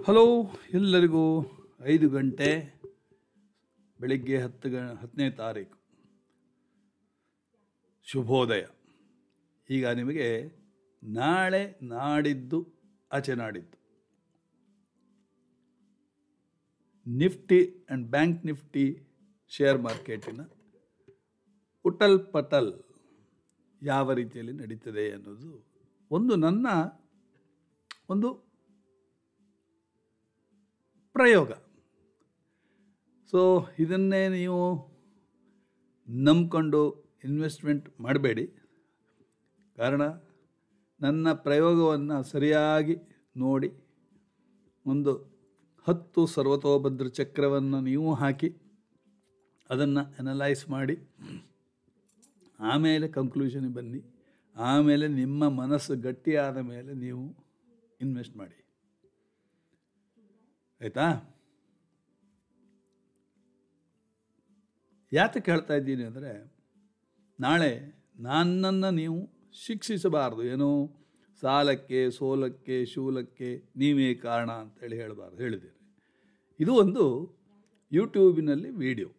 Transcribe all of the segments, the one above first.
Hello ಎಲ್ಲರಿಗೂ 5 ಗಂಟೆ ಬೆಳಿಗ್ಗೆ 10ನೇ ತಾರೀಕು ಶುಭೋದಯ. ಈಗ ನಿಮಗೆ ನಾಳೆ ನಾಡಿದ್ದು ಆಚೆ ನಾಡಿದ್ದು Nifty and bank Nifty share ಮಾರ್ಕೆಟಿನ ಉಟಲ್ ಪಟಲ್ ಯಾವ ರೀತಿಯಲ್ಲಿ ನಡೀತದೆ ಅನ್ನೋದು ನನ್ನ ಒಂದು ಪ್ರಯೋಗ. ಸೊ ಇದನ್ನೇ ನೀವು ನಂಬಿಕೊಂಡು ಇನ್ವೆಸ್ಟ್ಮೆಂಟ್ ಮಾಡಬೇಡಿ. ಕಾರಣ ನನ್ನ ಪ್ರಯೋಗವನ್ನು ಸರಿಯಾಗಿ ನೋಡಿ ಒಂದು 10 ಸರ್ವತೋಭದ್ರ ಚಕ್ರವನ್ನು ನೀವು ಹಾಕಿ ಅದನ್ನು ಅನಲೈಸ್ ಮಾಡಿ ಆಮೇಲೆ ಕಂಕ್ಲೂಷನ್ಗೆ ಬನ್ನಿ. ಆಮೇಲೆ ನಿಮ್ಮ ಮನಸ್ಸು ಗಟ್ಟಿಯಾದ ಮೇಲೆ ನೀವು ಇನ್ವೆಸ್ಟ್ ಮಾಡಿ. ಆಯಿತಾ? ಯಾತಕ್ಕೆ ಹೇಳ್ತಾ ಇದ್ದೀನಿ ಅಂದರೆ, ನಾಳೆ ನನ್ನನ್ನು ನೀವು ಶಿಕ್ಷಿಸಬಾರ್ದು. ಏನೋ ಸಾಲಕ್ಕೆ ಸೋಲಕ್ಕೆ ಶೂಲಕ್ಕೆ ನೀವೇ ಕಾರಣ ಅಂತೇಳಿ ಹೇಳಬಾರ್ದು. ಹೇಳಿದ್ದೇನೆ. ಇದು ಒಂದು ಯೂಟ್ಯೂಬಿನಲ್ಲಿ ವಿಡಿಯೋ,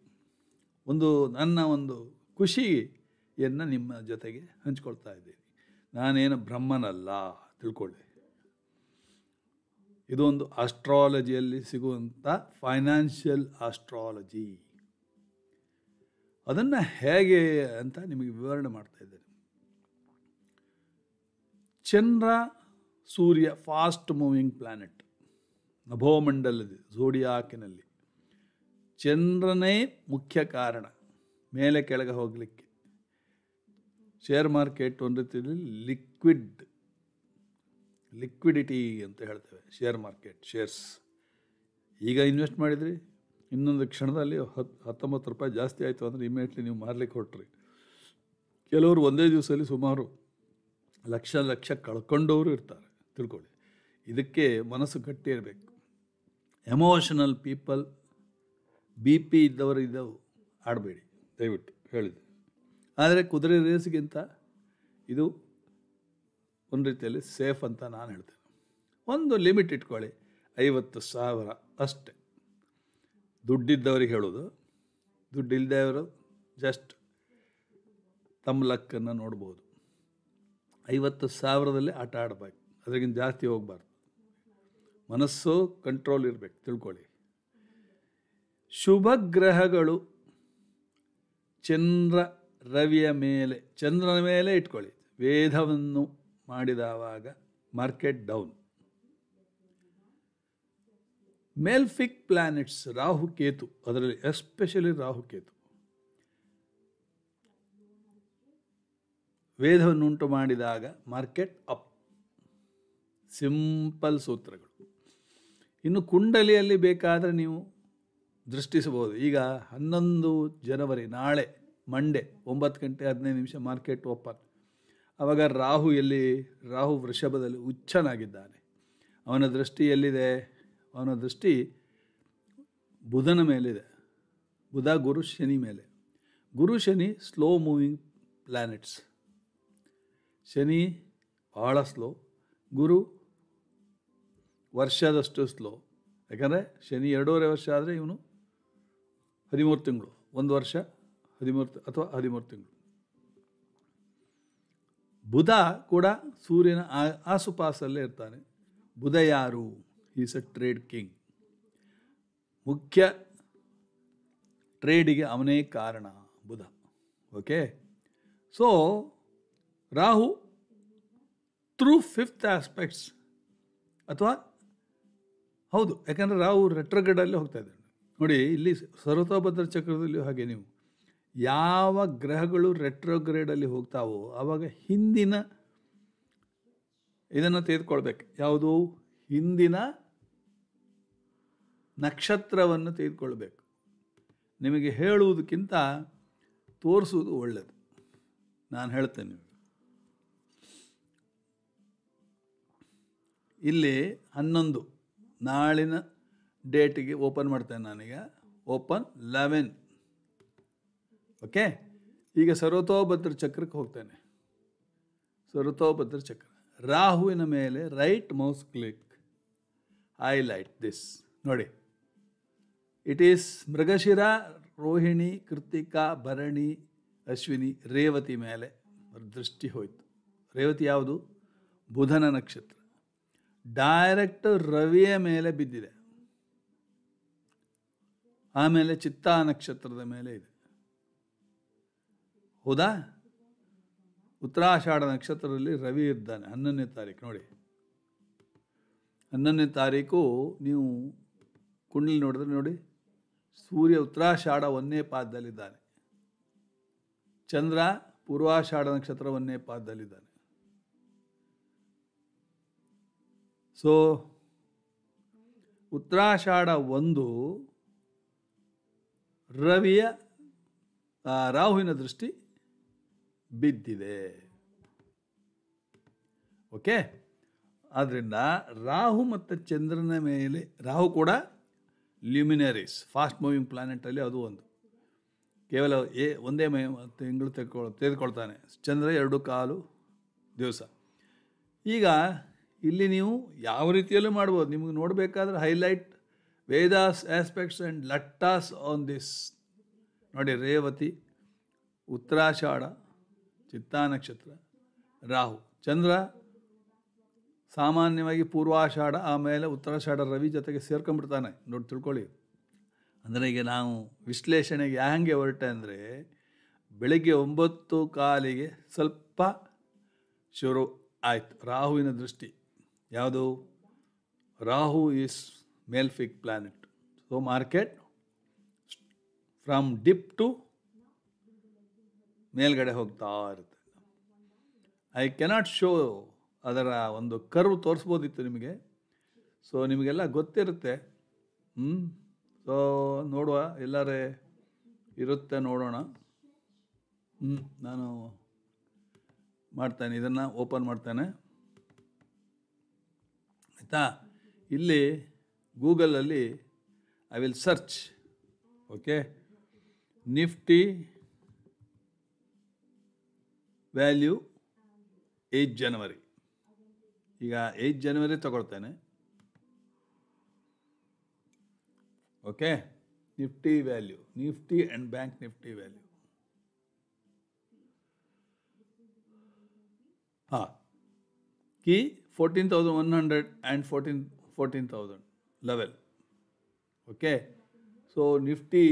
ನನ್ನ ಒಂದು ಖುಷಿಯನ್ನು ನಿಮ್ಮ ಜೊತೆಗೆ ಹಂಚ್ಕೊಳ್ತಾ ಇದ್ದೀನಿ. ನಾನೇನು ಬ್ರಹ್ಮನಲ್ಲ, ತಿಳ್ಕೊಳ್ಳಿ. ಇದೊಂದು ಆಸ್ಟ್ರಾಲಜಿಯಲ್ಲಿ ಸಿಗುವಂಥ ಫೈನಾನ್ಷಿಯಲ್ ಆಸ್ಟ್ರಾಲಜಿ. ಅದನ್ನು ಹೇಗೆ ಅಂತ ನಿಮಗೆ ವಿವರಣೆ ಮಾಡ್ತಾ ಇದ್ದೇನೆ. ಚಂದ್ರ ಸೂರ್ಯ ಫಾಸ್ಟ್ ಮೂವಿಂಗ್ ಪ್ಲ್ಯಾನೆಟ್ ನಭೋಮಂಡಲದ ಝೋಡಿಯಾಕಿನಲ್ಲಿ ಚಂದ್ರನೇ ಮುಖ್ಯ ಕಾರಣ ಮೇಲೆ ಕೆಳಗೆ ಹೋಗಲಿಕ್ಕೆ. ಶೇರ್ ಮಾರ್ಕೆಟ್ ಒಂದು ರೀತಿಯಲ್ಲಿ ಲಿಕ್ವಿಡಿಟಿ ಅಂತ ಹೇಳ್ತೇವೆ. ಶೇರ್ ಮಾರ್ಕೆಟ್ ಶೇರ್ಸ್ ಈಗ ಇನ್ವೆಸ್ಟ್ ಮಾಡಿದ್ರಿ, ಇನ್ನೊಂದು ಕ್ಷಣದಲ್ಲಿ 19 ರೂಪಾಯಿ ಜಾಸ್ತಿ ಆಯಿತು ಅಂದರೆ ಇಮಿಡಿಯೇಟ್ಲಿ ನೀವು ಮಾರಲಿಕ್ಕೆ ಹೊರಟ್ರಿ. ಕೆಲವರು ಒಂದೇ ದಿವಸದಲ್ಲಿ ಸುಮಾರು ಲಕ್ಷ ಕಳ್ಕೊಂಡವರು ಇರ್ತಾರೆ. ತಿಳ್ಕೊಳ್ಳಿ. ಇದಕ್ಕೆ ಮನಸ್ಸು ಗಟ್ಟಿ ಇರಬೇಕು. ಎಮೋಷನಲ್ ಪೀಪಲ್, BP ಇದ್ದವರು ಆಡಬೇಡಿ ದಯವಿಟ್ಟು ಹೇಳಿದೆ. ಆದರೆ ಕುದುರೆ ರೇಸ್ಗಿಂತ ಇದು ಒಂದು ರೀತಿಯಲ್ಲಿ ಸೇಫ್ ಅಂತ ನಾನು ಹೇಳ್ತೇನೆ. ಒಂದು ಲಿಮಿಟ್ ಇಟ್ಕೊಳ್ಳಿ, 50,000 ಅಷ್ಟೆ. ದುಡ್ಡಿದ್ದವ್ರಿಗೆ ಹೇಳೋದು, ದುಡ್ಡಿಲ್ಲದವರು ಜಸ್ಟ್ ತಮ್ಮ ಲಕ್ಕನ್ನು ನೋಡ್ಬೋದು. 50,000ದಲ್ಲಿ ಆಟ ಆಡಬೇಕು, ಅದಕ್ಕಿಂತ ಜಾಸ್ತಿ ಹೋಗಬಾರ್ದು. ಮನಸ್ಸು ಕಂಟ್ರೋಲ್ ಇರಬೇಕು, ತಿಳ್ಕೊಳ್ಳಿ. ಶುಭ ಗ್ರಹಗಳು ಚಂದ್ರನ ಮೇಲೆ ಇಟ್ಕೊಳ್ಳಿ. ವೇದವನ್ನು ಮಾಡಿದವಾಗ ಮಾರ್ಕೆಟ್ ಡೌನ್. ಮೆಲ್ಫಿಕ್ ಪ್ಲಾನೆಟ್ಸ್ ರಾಹುಕೇತು, ಅದರಲ್ಲಿ ಎಸ್ಪೆಷಲಿ ರಾಹುಕೇತು ವೇದವನ್ನುಂಟು ಮಾಡಿದಾಗ ಮಾರ್ಕೆಟ್ ಅಪ್. ಸಿಂಪಲ್ ಸೂತ್ರಗಳು. ಇನ್ನು ಕುಂಡಲಿಯಲ್ಲಿ ಬೇಕಾದರೆ ನೀವು ದೃಷ್ಟಿಸಬಹುದು. ಈಗ 11 ಜನವರಿ ನಾಳೆ ಮಂಡೇ 9 ಗಂಟೆ 15 ಮಾರ್ಕೆಟ್ ಓಪನ್. ಆವಾಗ ರಾಹು ವೃಷಭದಲ್ಲಿ ಉಚ್ಚನಾಗಿದ್ದಾನೆ. ಅವನ ದೃಷ್ಟಿ ಎಲ್ಲಿದೆ? ಅವನ ದೃಷ್ಟಿ ಬುಧನ ಮೇಲಿದೆ. ಬುಧ ಗುರು ಶನಿ ಮೇಲೆ. Guru Shani slow moving planets. Shani ಬಹಳ ಸ್ಲೋ, ಗುರು ವರ್ಷದಷ್ಟು ಸ್ಲೋ. ಯಾಕಂದರೆ ಶನಿ 2.5 ವರ್ಷ ಆದರೆ ಇವನು 13 ತಿಂಗಳು, 1 ವರ್ಷ 13 ಅಥವಾ 13 ತಿಂಗಳು. ಬುಧ ಕೂಡ ಸೂರ್ಯನ ಆಸುಪಾಸಲ್ಲೇ ಇರ್ತಾನೆ. ಬುಧ ಯಾರು? Is a trade king. ಮುಖ್ಯ ಟ್ರೇಡಿಗೆ ಅವನೇ ಕಾರಣ Budha. Okay. So Rahu through 5th aspects ಅಥವಾ ಹೌದು, ಯಾಕಂದರೆ ರಾಹು ರೆಟ್ರೋಗ್ರೇಡಲ್ಲಿ ಹೋಗ್ತಾ ಇದ್ದಾನೆ. ನೋಡಿ, ಇಲ್ಲಿ ಸರ್ವತೋಭದ್ರ ಚಕ್ರದಲ್ಲಿ ಹಾಗೆ ನೀವು ಯಾವ ಗ್ರಹಗಳು ರೆಟ್ರೋಗ್ರೇಡಲ್ಲಿ ಹೋಗ್ತಾವೋ ಆವಾಗ ಹಿಂದಿನ ಇದನ್ನು ತೆಗೆದುಕೊಳ್ಬೇಕು. ಯಾವುದು? ಹಿಂದಿನ ನಕ್ಷತ್ರವನ್ನು ತೆಗೆದುಕೊಳ್ಬೇಕು. ನಿಮಗೆ ಹೇಳುವುದಕ್ಕಿಂತ ತೋರಿಸುವುದು ಒಳ್ಳೆಯದು. ನಾನು ಹೇಳ್ತೇನೆ ನಿಮಗೆ. ಇಲ್ಲಿ 11 ನಾಳಿನ ಡೇಟಿಗೆ ಓಪನ್ ಮಾಡ್ತೇನೆ ನಾನೀಗ. ಓಪನ್ 11. ಓಕೆ. ಈಗ ಸರ್ವತೋಭದ್ರ ಚಕ್ರಕ್ಕೆ ಹೋಗ್ತೇನೆ. ಸರ್ವತೋಭದ್ರ ಚಕ್ರ ರಾಹುವಿನ ಮೇಲೆ right mouse click highlight this. ನೋಡಿ, ಇಟ್ ಈಸ್ ಮೃಗಶಿರ, ರೋಹಿಣಿ, ಕೃತಿಕಾ, ಭರಣಿ, ಅಶ್ವಿನಿ, ರೇವತಿ ಮೇಲೆ ದೃಷ್ಟಿ ಹೋಯಿತು. ರೇವತಿ ಯಾವುದು? ಬುಧನ ನಕ್ಷತ್ರ. ಡೈರೆಕ್ಟ್ ರವಿಯ ಮೇಲೆ ಬಿದ್ದಿದೆ. ಆಮೇಲೆ ಚಿತ್ತಾ ನಕ್ಷತ್ರದ ಮೇಲೆ ಇದೆ. ಹೌದಾ? ಉತ್ತರಾಷಾಢ ನಕ್ಷತ್ರದಲ್ಲಿ ರವಿ ಇದ್ದಾನೆ 11ನೇ ತಾರೀಕು. ನೋಡಿ, 11ನೇ ತಾರೀಕು ನೀವು ಕುಂಡಲಿ ನೋಡಿದ್ರೆ ನೋಡಿ, ಸೂರ್ಯ ಉತ್ತರಾಷಾಢ 1ನೇ ಪಾದದಲ್ಲಿದ್ದಾನೆ. ಚಂದ್ರ ಪೂರ್ವಾಷಾಢ ನಕ್ಷತ್ರ 1ನೇ ಪಾದದಲ್ಲಿದ್ದಾನೆ. ಸೊ ಉತ್ತರಾಷಾಢ 1 ರವಿಯ ರಾಹುವಿನ ದೃಷ್ಟಿ ಬಿದ್ದಿದೆ. ಓಕೆ, ಆದ್ದರಿಂದ ರಾಹು ಮತ್ತು ಚಂದ್ರನ ಮೇಲೆ, ರಾಹು ಕೂಡ ಲ್ಯೂಮಿನರೀಸ್, ಫಾಸ್ಟ್ ಮೂವಿಂಗ್ ಪ್ಲಾನೆಟಲ್ಲಿ ಅದು ಒಂದು. ಕೇವಲ ಒಂದೇ ತಿಂಗಳು ತೆಗೆದುಕೊಳ್ತಾನೆ. ಚಂದ್ರ 2.25 ದಿವಸ. ಈಗ ಇಲ್ಲಿ ನೀವು ಯಾವ ರೀತಿಯಲ್ಲೂ ಮಾಡ್ಬೋದು. ನಿಮಗೆ ನೋಡಬೇಕಾದ್ರೆ highlight vedhas aspects and lattas on this. ನೋಡಿ, ರೇವತಿ, ಉತ್ತರಾಷಾಢ, ಚಿತ್ತಾ ನಕ್ಷತ್ರ, ರಾಹು. ಚಂದ್ರ ಸಾಮಾನ್ಯವಾಗಿ ಪೂರ್ವಾಷಾಢ, ಆಮೇಲೆ ಉತ್ತರಾಷಾಢ ರವಿ ಜೊತೆಗೆ ಸೇರ್ಕೊಂಡ್ಬಿಡ್ತಾನೆ. ನೋಡಿ, ತಿಳ್ಕೊಳ್ಳಿ. ಅಂದರೆ ಈಗ ನಾವು ವಿಶ್ಲೇಷಣೆಗೆ ಹ್ಯಾಂಗೆ ಹೊರಟೆ ಅಂದರೆ, ಬೆಳಗ್ಗೆ 9:15 ಸ್ವಲ್ಪ ಶುರು ಆಯಿತು ರಾಹುವಿನ ದೃಷ್ಟಿ. ಯಾವುದು? Rahu is malefic planet. So market from dip to ಮೇಲ್ಗಡೆ ಹೋಗ್ತಾ ಇರುತ್ತೆ. ಐ ಕೆನಾಟ್ ಶೋ ಅದರ ಒಂದು ಕರ್ವ್ ತೋರಿಸ್ಬೋದಿತ್ತು ನಿಮಗೆ. ಸೊ ನಿಮಗೆಲ್ಲ ಗೊತ್ತಿರುತ್ತೆ. ಸೊ ನೋಡುವ, ಎಲ್ಲರೇ ಇರುತ್ತೆ, ನೋಡೋಣ. ನಾನು ಮಾಡ್ತೇನೆ, ಇದನ್ನು ಓಪನ್ ಮಾಡ್ತೇನೆ, ಆಯಿತಾ? ಇಲ್ಲಿ ಗೂಗಲಲ್ಲಿ I will search. Okay, Nifty value 8 ಜನವರಿ. ಈಗ 8 ಜನವರಿ ತಗೊಳ್ತೇನೆ. Okay, Nifty value, Nifty and bank Nifty value. ಹಾಂ, key 14,100 and 14,000 level. Okay, so Nifty,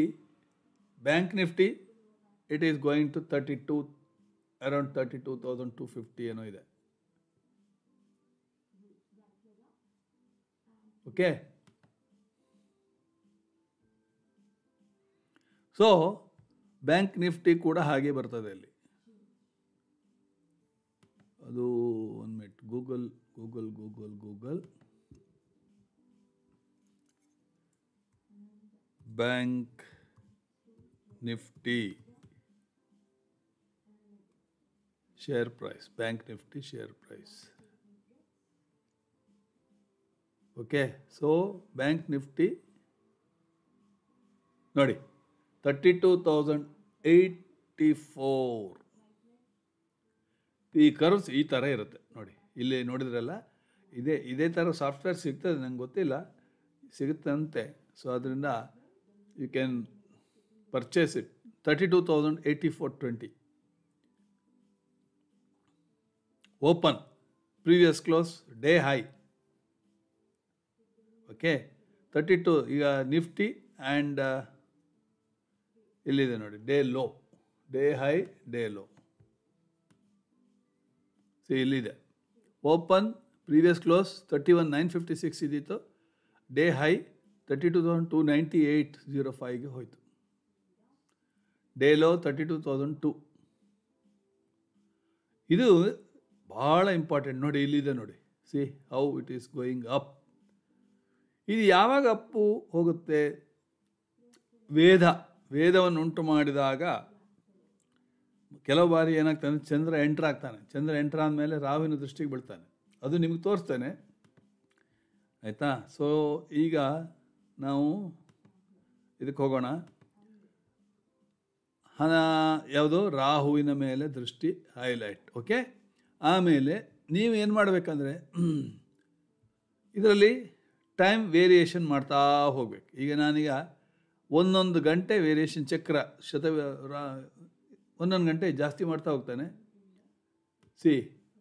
Bank Nifty, it is going to 32, around 32,250 ಏನೋ ಇದೆ. ಓಕೆ, ಸೊ ಬ್ಯಾಂಕ್ ನಿಫ್ಟಿ ಕೂಡ ಹಾಗೆ ಬರ್ತದೆ ಅಲ್ಲಿ. ಅದು 1 minute, Google bank Nifty share price, bank Nifty share price. Okay, so bank Nifty ನೋಡಿ 32,084. ಈ curves ಈ ಥರ ಇರುತ್ತೆ ನೋಡಿ. ಇಲ್ಲಿ ನೋಡಿದ್ರಲ್ಲ, ಇದೇ ಥರ ಸಾಫ್ಟ್ವೇರ್ ಸಿಗ್ತದೆ, ನಂಗೆ ಗೊತ್ತಿಲ್ಲ, ಸಿಗುತ್ತಂತೆ. ಸೊ ಅದರಿಂದ you can purchase it. 32,084.20 open, previous close, day high. Okay, 32. ಈಗ ನಿಫ್ಟಿ ಆ್ಯಂಡ್ ಇಲ್ಲಿದೆ ನೋಡಿ, day low, day high, day low. ಇಲ್ಲಿದೆ ಓಪನ್, ಪ್ರೀವಿಯಸ್ ಕ್ಲೋಸ್ 31,956 ಇದ್ದಿತ್ತು. ಡೇ ಹೈ 32,298.05ಗೆ ಹೋಯಿತು. Day low 32,002. ಇದು ಭಾಳ ಇಂಪಾರ್ಟೆಂಟ್ ನೋಡಿ. ಇಲ್ಲಿದೆ ನೋಡಿ, see how it is going up. ಇದು ಯಾವಾಗ ಅಪ್ಪು ಹೋಗುತ್ತೆ? ವೇದವನ್ನು ಉಂಟು ಮಾಡಿದಾಗ ಕೆಲವು ಬಾರಿ ಏನಾಗ್ತಾನೆ, ಚಂದ್ರ ಎಂಟರ್ ಆಗ್ತಾನೆ. ಚಂದ್ರ ಎಂಟರ್ ಆದಮೇಲೆ ರಾಹುವಿನ ದೃಷ್ಟಿಗೆ ಬೀಳ್ತಾನೆ. ಅದು ನಿಮಗೆ ತೋರಿಸ್ತೇನೆ, ಆಯಿತಾ? ಸೊ ಈಗ ನಾವು ಇದಕ್ಕೆ ಹೋಗೋಣ. ಯಾವುದು? ರಾಹುವಿನ ಮೇಲೆ ದೃಷ್ಟಿ, ಹೈಲೈಟ್. ಓಕೆ, ಆಮೇಲೆ ನೀವು ಏನು ಮಾಡಬೇಕಂದ್ರೆ, ಇದರಲ್ಲಿ ಟೈಮ್ ವೇರಿಯೇಷನ್ ಮಾಡ್ತಾ ಹೋಗ್ಬೇಕು. ಈಗ ನಾನೀಗ ಒಂದೊಂದು ಗಂಟೆ ವೇರಿಯೇಷನ್ ಚಕ್ರ ಒಂದೊಂದು ಗಂಟೆ ಜಾಸ್ತಿ ಮಾಡ್ತಾ ಹೋಗ್ತಾನೆ.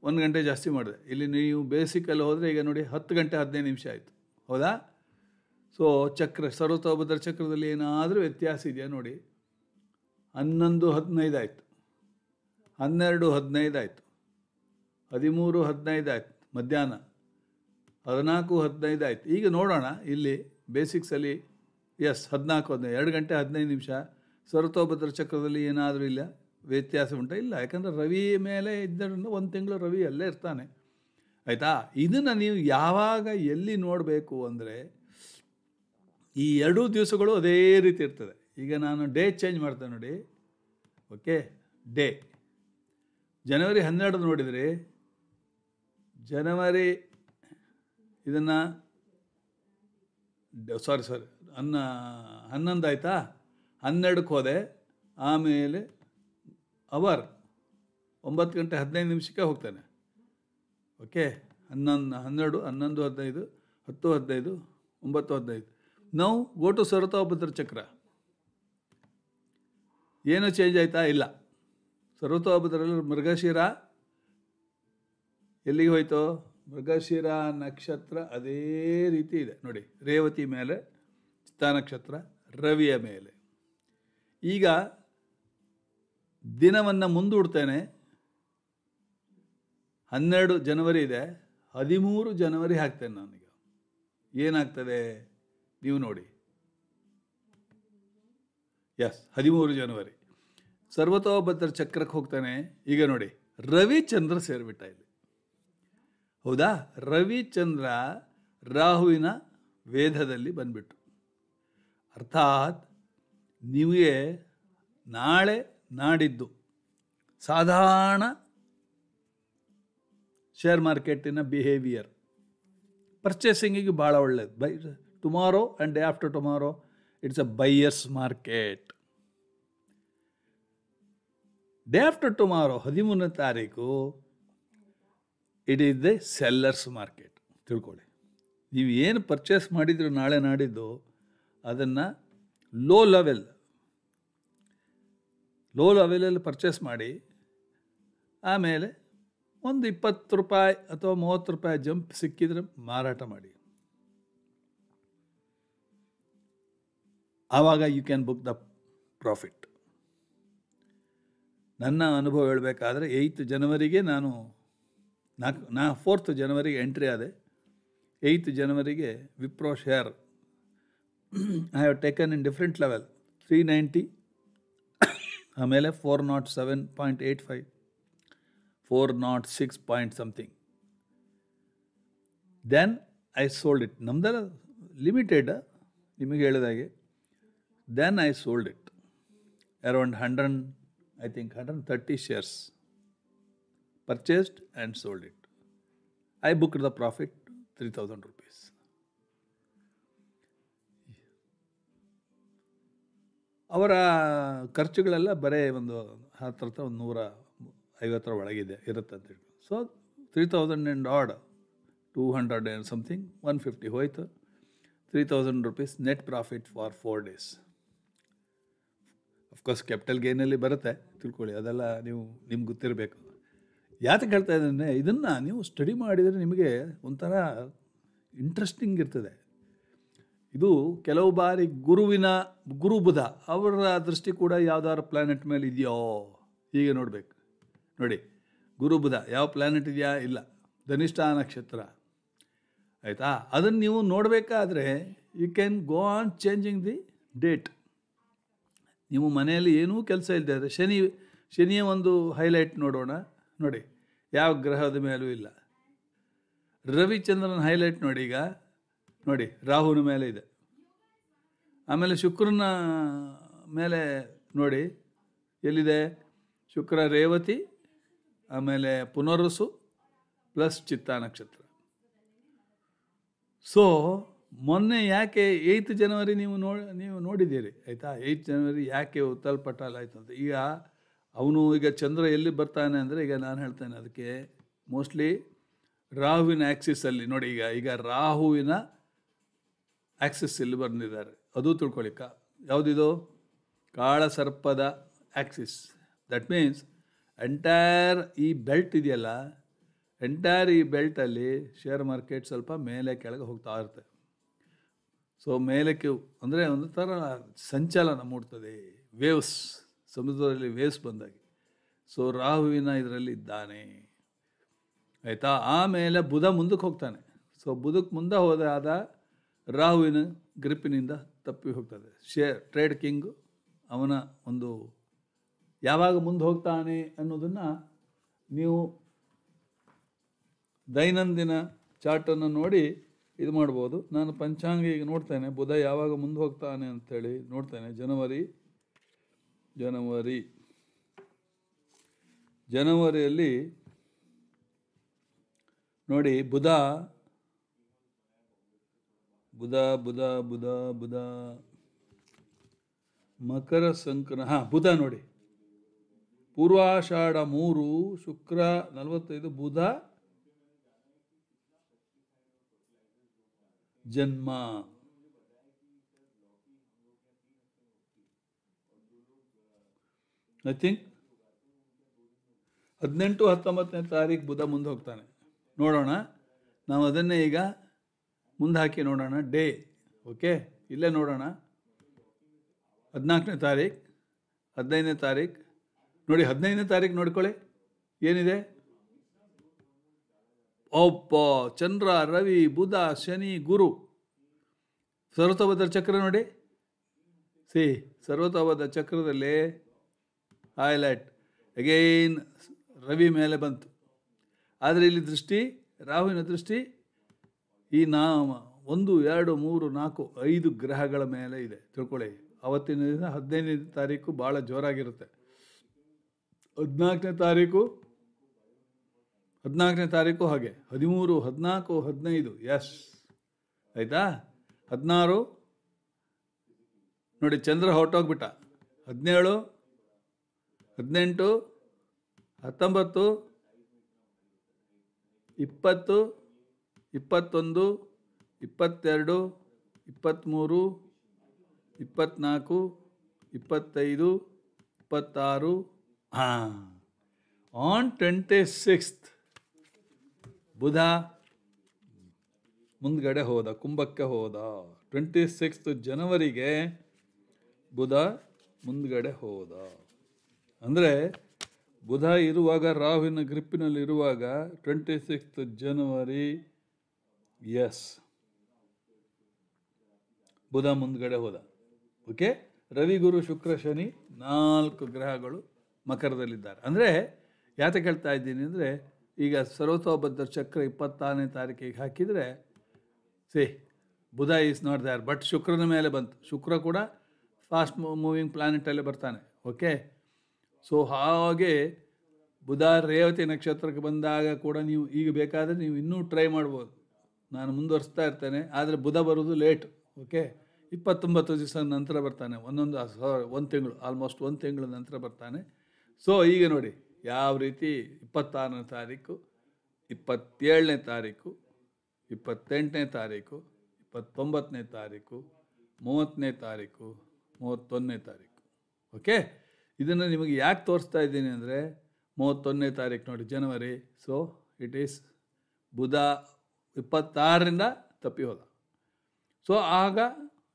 ಒಂದು ಗಂಟೆ ಜಾಸ್ತಿ ಮಾಡಿದೆ. ಇಲ್ಲಿ ನೀವು ಬೇಸಿಕಲ್ಲಿ ಹೋದರೆ ಈಗ ನೋಡಿ 10 ಗಂಟೆ 15 ನಿಮಿಷ ಆಯಿತು, ಹೌದಾ? ಸೊ ಚಕ್ರ ಸರ್ವತೋಭದ್ರ ಚಕ್ರದಲ್ಲಿ ಏನಾದರೂ ವ್ಯತ್ಯಾಸ ಇದೆಯಾ ನೋಡಿ. 11:15 ಆಯಿತು, 12:15 ಆಯಿತು, 13:15 ಆಯಿತು, ಮಧ್ಯಾಹ್ನ 14:15 ಆಯಿತು. ಈಗ ನೋಡೋಣ ಇಲ್ಲಿ ಬೇಸಿಕ್ಸಲ್ಲಿ 14:15, 2 ಗಂಟೆ 15 ನಿಮಿಷ. ಸರ್ವತೋಭದ್ರ ಚಕ್ರದಲ್ಲಿ ಏನಾದರೂ ಇಲ್ಲ ವ್ಯತ್ಯಾಸ ಉಂಟಾ? ಇಲ್ಲ, ಯಾಕಂದರೆ ರವಿ ಮೇಲೆ ಇದ್ದರಿಂದ 1 ತಿಂಗಳು ರವಿ ಅಲ್ಲೇ ಇರ್ತಾನೆ, ಆಯಿತಾ? ಇದನ್ನು ನೀವು ಯಾವಾಗ ಎಲ್ಲಿ ನೋಡಬೇಕು ಅಂದರೆ ಈ 2 ದಿವಸಗಳು ಅದೇ ರೀತಿ ಇರ್ತದೆ. ಈಗ ನಾನು ಡೇ ಚೇಂಜ್ ಮಾಡ್ತೇನೆ ನೋಡಿ. ಓಕೆ, ಡೇ ಜನವರಿ 12 ನೋಡಿದರೆ ಜನವರಿ ಇದನ್ನು ಸಾರಿ 11 ಆಯಿತಾ, 12ಕ್ಕೆ ಹೋದೆ, ಆಮೇಲೆ ಅವರ್ 9 ಗಂಟೆ 15 ನಿಮಿಷಕ್ಕೆ ಹೋಗ್ತಾನೆ. ಓಕೆ, 11, 12, 11, 15, 10, 15, 9, 15. ನಾವು ಗೋ ಟು ಸರ್ವತೋಭದ್ರ ಚಕ್ರ. ಏನು ಚೇಂಜ್ ಆಯಿತಾ? ಇಲ್ಲ. ಸರ್ವತೋಭದ್ರಲ್ಲಿ ಮೃಗಶಿರ ಎಲ್ಲಿಗೆ ಹೋಯ್ತು? ಮೃಗಶಿರ ನಕ್ಷತ್ರ ಅದೇ ರೀತಿ ಇದೆ ನೋಡಿ. ರೇವತಿ ಮೇಲೆ ಚಿತ್ತಾ ನಕ್ಷತ್ರ, ರವಿಯ ಮೇಲೆ. ಈಗ ದಿನವನ್ನು ಮುಂದೂಡ್ತೇನೆ. 12 ಜನವರಿ ಇದೆ, 13 ಜನವರಿ ಹಾಕ್ತೇನೆ ನಾನೀಗ. ಏನಾಗ್ತದೆ ನೀವು ನೋಡಿ. 13 ಜನವರಿ ಸರ್ವತೋಭದ್ರ ಚಕ್ರಕ್ಕೆ ಹೋಗ್ತಾನೆ. ಈಗ ನೋಡಿ, ರವಿಚಂದ್ರ ಸೇರಿಬಿಟ್ಟ ಇಲ್ಲಿ, ಹೌದಾ? ರವಿಚಂದ್ರ ರಾಹುವಿನ ವೇದದಲ್ಲಿ ಬಂದ್ಬಿಟ್ಟು. ಅರ್ಥಾತ್ ನಿಮಗೆ ನಾಳೆ ನಾಡಿದ್ದು ಸಾಧಾರಣ ಶೇರ್ ಮಾರ್ಕೆಟಿನ ಬಿಹೇವಿಯರ್ ಪರ್ಚೇಸಿಂಗಿಗೆ ಭಾಳ ಒಳ್ಳೆಯದು. Tomorrow and day after tomorrow it's a buyers market. Day after tomorrow 13ನೇ ತಾರೀಕು it is the sellers market. ತಿಳ್ಕೊಳ್ಳಿ, ನೀವು ಏನು ಪರ್ಚೇಸ್ ಮಾಡಿದ್ರು ನಾಳೆ ನಾಡಿದ್ದು ಅದನ್ನು ಲೋ ಲೆವೆಲಲ್ಲಿ ಪರ್ಚೇಸ್ ಮಾಡಿ, ಆಮೇಲೆ ಒಂದು 20 ರೂಪಾಯಿ ಅಥವಾ 30 ರೂಪಾಯಿ ಜಂಪ್ ಸಿಕ್ಕಿದ್ರೆ ಮಾರಾಟ ಮಾಡಿ. ಆವಾಗ you can book the profit. ನನ್ನ ಅನುಭವ ಹೇಳಬೇಕಾದ್ರೆ 8th ಜನವರಿಗೆ ನಾನು 4th ಜನವರಿಗೆ ಎಂಟ್ರಿ ಆದೆ. 8th ಜನವರಿಗೆ Wipro share I have taken in different level 390, ಆಮೇಲೆ 407.85, 406 point something. Then I sold it. ನಮ್ದೆಲ್ಲ ಲಿಮಿಟೆಡ್, ನಿಮಗೆ ಹೇಳಿದಾಗೆ. Then I sold it around 130 shares purchased and sold it. I booked the profit 3,000 rupees. ಅವರ ಖರ್ಚುಗಳೆಲ್ಲ ಬರೀ ಒಂದು 150 ಒಳಗಿದೆ ಇರುತ್ತೆ ಅಂತೇಳಿ. So 3,000 and odd, 200 and something, 150 ಹೋಯ್ತು. 3,000 rupees net profit for 4 days. Of course capital ಗೇನಲ್ಲಿ ಬರುತ್ತೆ, ತಿಳ್ಕೊಳ್ಳಿ. ಅದೆಲ್ಲ ನಿಮ್ಗೆ ಗೊತ್ತಿರಬೇಕು. ಯಾತಕ್ಕೆ ಹೇಳ್ತಾ ಇದ್ದೇನೆ, ಇದನ್ನು ನೀವು ಸ್ಟಡಿ ಮಾಡಿದರೆ ನಿಮಗೆ ಒಂಥರ ಇಂಟ್ರೆಸ್ಟಿಂಗ್ ಇರ್ತದೆ. ಇದು ಕೆಲವು ಬಾರಿ ಗುರು ಬುಧ ಅವರ ದೃಷ್ಟಿ ಕೂಡ ಯಾವುದಾದ್ರು ಪ್ಲ್ಯಾನೆಟ್ ಮೇಲೆ ಇದೆಯೋ ಹೀಗೆ ನೋಡಬೇಕು. ನೋಡಿ, ಗುರು ಬುಧ ಯಾವ ಪ್ಲ್ಯಾನೆಟ್ ಇದೆಯಾ? ಇಲ್ಲ. ಧನಿಷ್ಠ ನಕ್ಷತ್ರ, ಆಯಿತಾ? ಅದನ್ನು ನೀವು ನೋಡಬೇಕಾದ್ರೆ you can go on changing the date. ನೀವು ಮನೆಯಲ್ಲಿ ಏನೂ ಕೆಲಸ ಇಲ್ಲದೆ ಆದರೆ ಶನಿಯ ಒಂದು ಹೈಲೈಟ್ ನೋಡೋಣ. ನೋಡಿ, ಯಾವ ಗ್ರಹದ ಮೇಲೂ ಇಲ್ಲ. ರವಿಚಂದ್ರನ ಹೈಲೈಟ್ ನೋಡಿ. ಈಗ ನೋಡಿ, ರಾಹುನ ಮೇಲೆ ಇದೆ. ಆಮೇಲೆ ಶುಕ್ರನ ಮೇಲೆ ನೋಡಿ, ಎಲ್ಲಿದೆ? ಶುಕ್ರ ರೇವತಿ, ಆಮೇಲೆ ಪುನರ್ವಸು ಪ್ಲಸ್ ಚಿತ್ತಾ ನಕ್ಷತ್ರ. ಸೊ ಮೊನ್ನೆ ಯಾಕೆ 8th ಜನವರಿ ನೀವು ನೋಡಿದ್ದೀರಿ, ಆಯಿತಾ? 8th ಜನವರಿ ಯಾಕೆ ಉತ್ತಲ್ ಪಟಾಲ್ ಆಯಿತು ಅಂತ. ಈಗ ಚಂದ್ರ ಎಲ್ಲಿ ಬರ್ತಾನೆ ಅಂದರೆ, ಈಗ ನಾನು ಹೇಳ್ತೇನೆ ಅದಕ್ಕೆ ಮೋಸ್ಟ್ಲಿ ರಾಹುವಿನ ಆ್ಯಕ್ಸಿಸಲ್ಲಿ ನೋಡಿ. ಈಗ ರಾಹುವಿನ ಆಕ್ಸಿಸ್ ಇಲ್ಲಿ ಬಂದಿದ್ದಾರೆ, ಅದು ತಿಳ್ಕೊಳ್ಳಿ. ಯಾವುದಿದು? ಕಾಳಸರ್ಪದ ಆಕ್ಸಿಸ್. ದಟ್ ಮೀನ್ಸ್ ಎಂಟೈರ್ ಈ ಬೆಲ್ಟ್ ಇದೆಯಲ್ಲ, ಎಂಟೈರ್ ಈ ಬೆಲ್ಟಲ್ಲಿ ಶೇರ್ ಮಾರ್ಕೆಟ್ ಸ್ವಲ್ಪ ಮೇಲೆ ಕೆಳಗೆ ಹೋಗ್ತಾ ಇರುತ್ತೆ. ಸೊ ಮೇಲಕ್ಕೆ ಅಂದರೆ ಒಂದು ಥರ ಸಂಚಲನ ಮೂಡ್ತದೆ, ವೇವ್ಸ್, ಸಮುದ್ರದಲ್ಲಿ ವೇವ್ಸ್ ಬಂದಾಗಿ. ಸೊ ರಾಹುವಿನ ಇದರಲ್ಲಿ ಇದ್ದಾನೆ, ಆಯಿತಾ. ಆಮೇಲೆ ಬುಧ ಮುಂದಕ್ಕೆ ಹೋಗ್ತಾನೆ. ಸೊ ಬುಧಕ್ಕೆ ಮುಂದೆ ಹೋದಾದ ರಾಹುವಿನ ಗ್ರಿಪ್ಪಿನಿಂದ ತಪ್ಪಿ ಹೋಗ್ತದೆ. ಟ್ರೇಡ್ ಕಿಂಗು ಅವನ ಒಂದು ಯಾವಾಗ ಮುಂದೆ ಹೋಗ್ತಾನೆ ಅನ್ನೋದನ್ನು ನೀವು ದೈನಂದಿನ ಚಾರ್ಟನ್ನು ನೋಡಿ ಇದು ಮಾಡ್ಬೋದು. ನಾನು ಪಂಚಾಂಗ ಈಗ ನೋಡ್ತೇನೆ, ಬುಧ ಯಾವಾಗ ಮುಂದೆ ಹೋಗ್ತಾನೆ ಅಂಥೇಳಿ ನೋಡ್ತೇನೆ. ಜನವರಿಯಲ್ಲಿ ನೋಡಿ ಬುಧ ಮಕರ ಸಂಕ್ರಾಂತಿ, ಬುಧ ನೋಡಿ ಪೂರ್ವಾಷಾಢ 3, ಶುಕ್ರ 45, ಬುಧ ಜನ್ಮ. ಐ ಥಿಂಕ್ 18-19ನೇ ತಾರೀಕು ಬುಧ ಮುಂದೆ ಹೋಗ್ತಾನೆ. ನೋಡೋಣ, ನಾವು ಅದನ್ನೇ ಈಗ ಮುಂದೆ ಹಾಕಿ ನೋಡೋಣ. ಡೇ ಓಕೆ, ಇಲ್ಲೇ ನೋಡೋಣ. 14ನೇ ತಾರೀಕು, 15ನೇ ತಾರೀಕು ನೋಡಿ. 15ನೇ ತಾರೀಕು ನೋಡ್ಕೊಳ್ಳಿ ಏನಿದೆ. ಚಂದ್ರ, ರವಿ, ಬುಧ, ಶನಿ, ಗುರು, ಸರ್ವತೋಭದ್ರ ಚಕ್ರ ನೋಡಿ. ಸರ್ವತೋಭದ್ರ ಚಕ್ರದಲ್ಲಿ ಹೈಲೈಟ್ ಅಗೈನ್ ರವಿ ಮೇಲೆ ಬಂತು. ಆದರೆ ಇಲ್ಲಿ ದೃಷ್ಟಿ, ರಾಹುವಿನ ದೃಷ್ಟಿ ಈ 1, 2, 3, 4, 5 ಗ್ರಹಗಳ ಮೇಲೆ ಇದೆ ತಿಳ್ಕೊಳ್ಳಿ. ಅವತ್ತಿನ ದಿನ 15ನೇ ತಾರೀಕು ಭಾಳ ಜೋರಾಗಿರುತ್ತೆ. 14ನೇ ತಾರೀಕು ಹಾಗೆ, 13, 14, 15 ಎಸ್ ಆಯಿತಾ. 16 ನೋಡಿ ಚಂದ್ರ ಹೊರಟೋಗ್ಬಿಟ್ಟ. 17, 18, 19, 20, 21, 22, 23, 24, 25, 26. ಆನ್ 26th ಬುಧ ಮುಂದ್ಗಡೆ ಹೋದ, ಕುಂಭಕ್ಕೆ ಹೋದ. 26th ಜನವರಿಗೆ ಬುಧ ಮುಂದ್ಗಡೆ ಹೋದ. ಅಂದರೆ ಬುಧ ಇರುವಾಗ, ರಾಹುವಿನ ಗ್ರಿಪ್ಪಿನಲ್ಲಿ ಇರುವಾಗ 26th ಜನವರಿ ಎಸ್ ಬುಧ ಮುಂದ್ಗಡೆ ಹೋದ. ಓಕೆ, ರವಿ, ಗುರು, ಶುಕ್ರ, ಶನಿ 4 ಗ್ರಹಗಳು ಮಕರದಲ್ಲಿದ್ದಾರೆ. ಅಂದರೆ ಯಾತಕ್ಕೆ ಹೇಳ್ತಾ ಇದ್ದೀನಿ ಅಂದರೆ, ಈಗ ಸರ್ವತೋಭದ್ರ ಚಕ್ರ 26ನೇ ತಾರೀಕಿಗೆ ಹಾಕಿದರೆ ಬುಧ ಈಸ್ ನಾಟ್ ದೇರ್, ಬಟ್ ಶುಕ್ರನ ಮೇಲೆ ಬಂತು. ಶುಕ್ರ ಕೂಡ ಫಾಸ್ಟ್ ಮೂವಿಂಗ್ ಪ್ಲಾನೆಟಲ್ಲೇ ಬರ್ತಾನೆ. ಓಕೆ, ಸೊ ಹಾಗೆ ಬುಧ ರೇವತಿ ನಕ್ಷತ್ರಕ್ಕೆ ಬಂದಾಗ ಕೂಡ ನೀವು ಈಗ ಬೇಕಾದರೆ ನೀವು ಇನ್ನೂ ಟ್ರೈ ಮಾಡ್ಬೋದು. ನಾನು ಮುಂದುವರಿಸ್ತಾ ಇರ್ತೇನೆ, ಆದರೆ ಬುಧ ಬರೋದು ಲೇಟ್. ಓಕೆ, 29 ದಿವಸ ನಂತರ ಬರ್ತಾನೆ, ಒಂದು ತಿಂಗಳು, ಆಲ್ಮೋಸ್ಟ್ 1 ತಿಂಗಳ ನಂತರ ಬರ್ತಾನೆ. ಸೊ ಈಗ ನೋಡಿ ಯಾವ ರೀತಿ 26ನೇ ತಾರೀಕು, 27ನೇ ತಾರೀಕು, 28ನೇ ತಾರೀಕು, 29ನೇ ತಾರೀಕು, 30ನೇ ತಾರೀಕು, 31ನೇ ತಾರೀಕು. ಓಕೆ, ಇದನ್ನು ನಿಮಗೆ ಯಾಕೆ ತೋರಿಸ್ತಾ ಇದ್ದೀನಿ ಅಂದರೆ 31ನೇ ತಾರೀಕು ನೋಡಿ ಜನವರಿ. ಸೊ ಇಟ್ ಈಸ್ ಬುಧ 26ರಿಂದ ತಪ್ಪಿ ಹೋದ. ಸೊ ಆಗ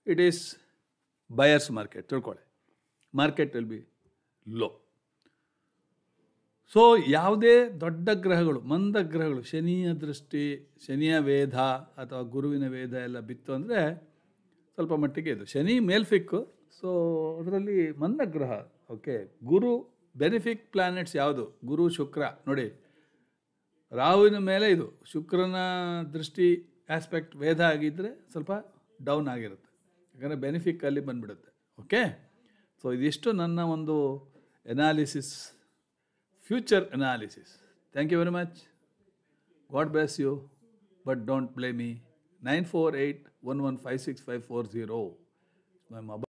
ಇಟ್ ಈಸ್ ಬಯರ್ಸ್ ಮಾರ್ಕೆಟ್ ತಿಳ್ಕೊಳ್ಳಿ. Market will be low. So ಯಾವುದೇ ದೊಡ್ಡ ಗ್ರಹಗಳು, ಮಂದ ಗ್ರಹಗಳು, ಶನಿಯ ದೃಷ್ಟಿ, ಶನಿಯ ವೇದ ಅಥವಾ ಗುರುವಿನ ವೇದ ಎಲ್ಲ ಬಿತ್ತು ಅಂದರೆ ಸ್ವಲ್ಪ ಮಟ್ಟಿಗೆ ಇದು. ಶನಿ ಮೇಲ್ಫಿಕ್ಕು, ಸೊ ಅದರಲ್ಲಿ ಮಂದ ಗ್ರಹ. ಓಕೆ, ಗುರು ಬೆನಿಫಿಕ್ ಪ್ಲಾನೆಟ್ಸ್ ಯಾವುದು? ಗುರು, ಶುಕ್ರ ನೋಡಿ. ರಾಹುವಿನ ಮೇಲೆ ಇದು ಶುಕ್ರನ ದೃಷ್ಟಿ ಆಸ್ಪೆಕ್ಟ್ ವೇದ ಆಗಿದ್ದರೆ ಸ್ವಲ್ಪ ಡೌನ್ ಆಗಿರುತ್ತೆ, ಯಾಕಂದರೆ ಬೆನಿಫಿಕ್ಕಲ್ಲಿ ಬಂದುಬಿಡುತ್ತೆ. ಓಕೆ, ಸೊ ಇದಿಷ್ಟು ನನ್ನ ಒಂದು analysis, future analysis. Thank you very much. God bless you, but don't blame me. 9481156540 my mobile.